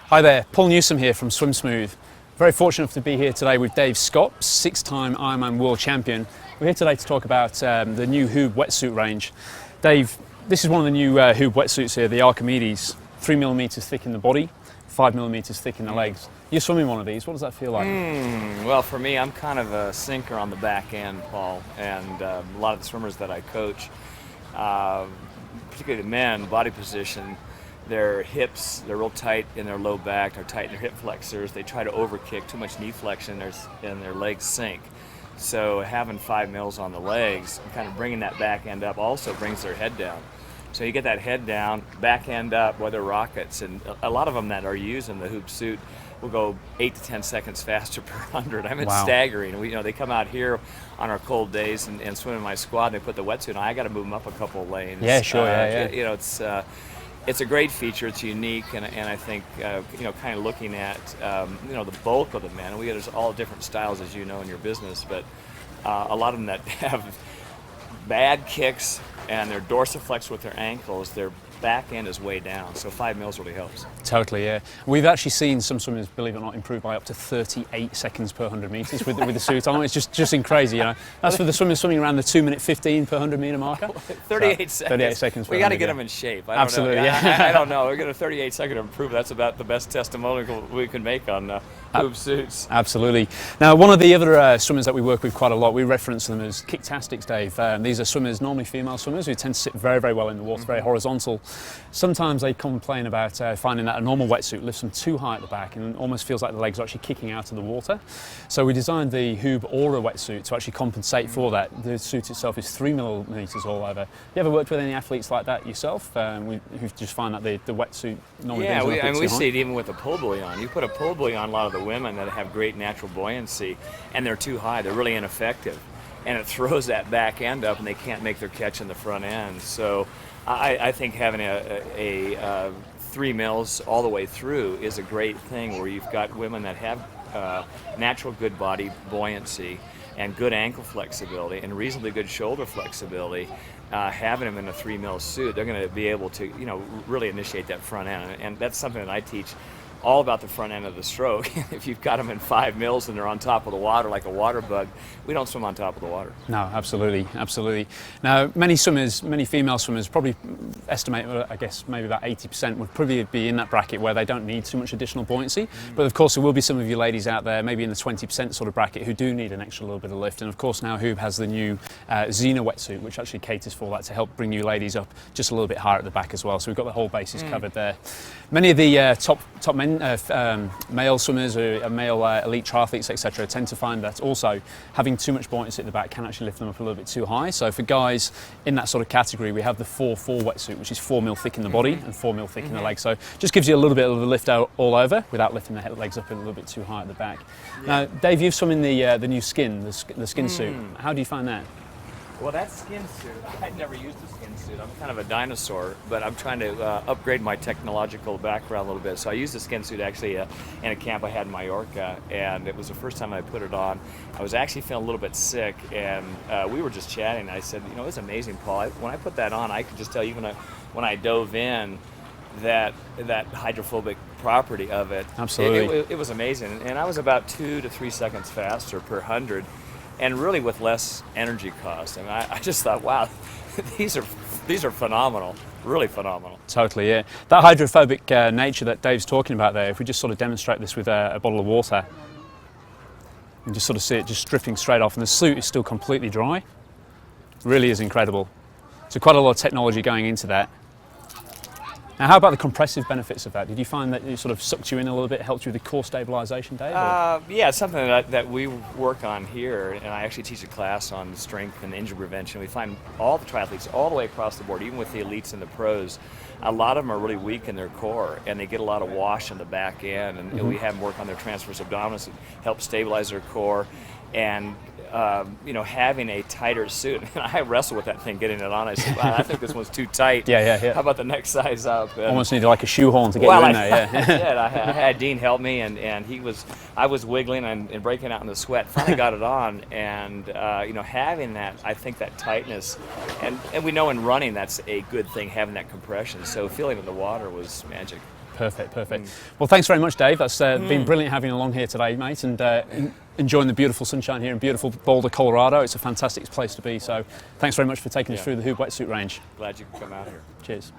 Hi there, Paul Newsome here from Swim Smooth. Very fortunate to be here today with Dave Scott, 6-time Ironman world champion. We're here today to talk about the new HUUB Wetsuit range. Dave, this is one of the new HUUB wetsuits here, the Archimedes, 3mm thick in the body, 5mm thick in the legs. You're swimming one of these, what does that feel like? Well, for me, I'm kind of a sinker on the back end, Paul, and a lot of the swimmers that I coach, particularly the men, body position, their hips, they're real tight in their low back, they're tight in their hip flexors, they try to overkick, too much knee flexion, and their legs sink. So having 5 mils on the legs, kind of bringing that back end up also brings their head down. So you get that head down, back end up, whether rockets, and a lot of them that are using the HUUB suit will go 8 to 10 seconds faster per 100. I mean, it's staggering. They come out here on our cold days and swim in my squad, and they put the wetsuit on. I got to move them up a couple of lanes. Yeah, sure, yeah. It's a great feature. It's unique, and I think kind of looking at the bulk of the men. There's all different styles, as you know, in your business, but a lot of them that have bad kicks and they're dorsiflex with their ankles, their back end is way down, so 5 mils really helps. Totally, yeah. We've actually seen some swimmers, believe it or not, improve by up to 38 seconds per 100 metres with the suit on. It's just crazy, That's for the swimmers swimming around the 2:15 per 100 metre marker. 38 seconds. 38 seconds. We got to get them in shape. Absolutely, yeah. I don't know. We're going to 38 second improvement. That's about the best testimonial we can make on HUUB suits. Absolutely. Now, one of the other swimmers that we work with quite a lot, we reference them as kicktastics, Dave. These are swimmers, normally female swimmers, who tend to sit very, very well in the water, very horizontal. Sometimes they complain about finding that a normal wetsuit lifts them too high at the back and almost feels like the legs are actually kicking out of the water. So we designed the HUUB Aura wetsuit to actually compensate for that. The suit itself is 3mm all over. You ever worked with any athletes like that yourself, who just find that the wetsuit normally we see it even with a pull buoy on. You put a pull buoy on a lot of the women that have great natural buoyancy, and they're too high, they're really ineffective. And it throws that back end up and they can't make their catch in the front end. So I think having a 3 mils all the way through is a great thing, where you've got women that have natural good body buoyancy and good ankle flexibility and reasonably good shoulder flexibility. Having them in a 3 mil suit, they're going to be able to really initiate that front end, and that's something that I teach all about the front end of the stroke. If you've got them in 5 mils and they're on top of the water like a water bug, we don't swim on top of the water. No, absolutely, absolutely. Now, many female swimmers probably estimate, I guess, maybe about 80% would probably be in that bracket where they don't need too much additional buoyancy. But of course, there will be some of you ladies out there, maybe in the 20% sort of bracket, who do need an extra little bit of lift. And of course, now HUUB has the new Xena wetsuit, which actually caters for that, to help bring you ladies up just a little bit higher at the back as well. So we've got the whole bases covered there. Many of the top men, male swimmers or male elite triathletes, etc., tend to find that also having too much buoyancy at the back can actually lift them up a little bit too high. So for guys in that sort of category, we have the 4-4 wetsuit, which is 4 mil thick in the body and 4 mil thick in the legs. So just gives you a little bit of a lift out all over without lifting the legs up a little bit too high at the back. Now, Dave, you've swum in the new skin, the skin suit. How do you find that? Well, that skin suit, I'd never used a skin suit. I'm kind of a dinosaur, but I'm trying to upgrade my technological background a little bit. So I used the skin suit actually in a camp I had in Mallorca, and it was the first time I put it on. I was actually feeling a little bit sick, and we were just chatting. I said, it's amazing, Paul. When I put that on, I could just tell, even when I dove in, that hydrophobic property of it. Absolutely. It was amazing. And I was about 2 to 3 seconds faster per 100. And really with less energy cost. I mean, I just thought, wow, these are phenomenal, really phenomenal. Totally, yeah. That hydrophobic nature that Dave's talking about there, if we just sort of demonstrate this with a bottle of water, and just sort of see it just dripping straight off, and the suit is still completely dry. It really is incredible. So quite a lot of technology going into that. Now, how about the compressive benefits of that? Did you find that it sort of sucked you in a little bit, helped you with the core stabilization, Dave? Yeah, it's something that we work on here, and I actually teach a class on strength and injury prevention. We find all the triathletes all the way across the board, even with the elites and the pros, a lot of them are really weak in their core, and they get a lot of wash in the back end, and we have them work on their transverse abdominis to help stabilize their core. And having a tighter suit, and I wrestled with that thing, getting it on. I said, wow, I think this one's too tight. Yeah. How about the next size up? And almost needed like a shoehorn to get you in there, yeah. I did. I had Dean help me, and I was wiggling and breaking out in the sweat. Finally got it on, and having that, I think that tightness, and we know in running that's a good thing, having that compression. So feeling in the water was magic. Perfect. Well, thanks very much, Dave. That's been brilliant having you along here today, mate, and enjoying the beautiful sunshine here in beautiful Boulder, Colorado. It's a fantastic place to be. So thanks very much for taking us through the HUUB Wetsuit range. Glad you could come out here. Cheers.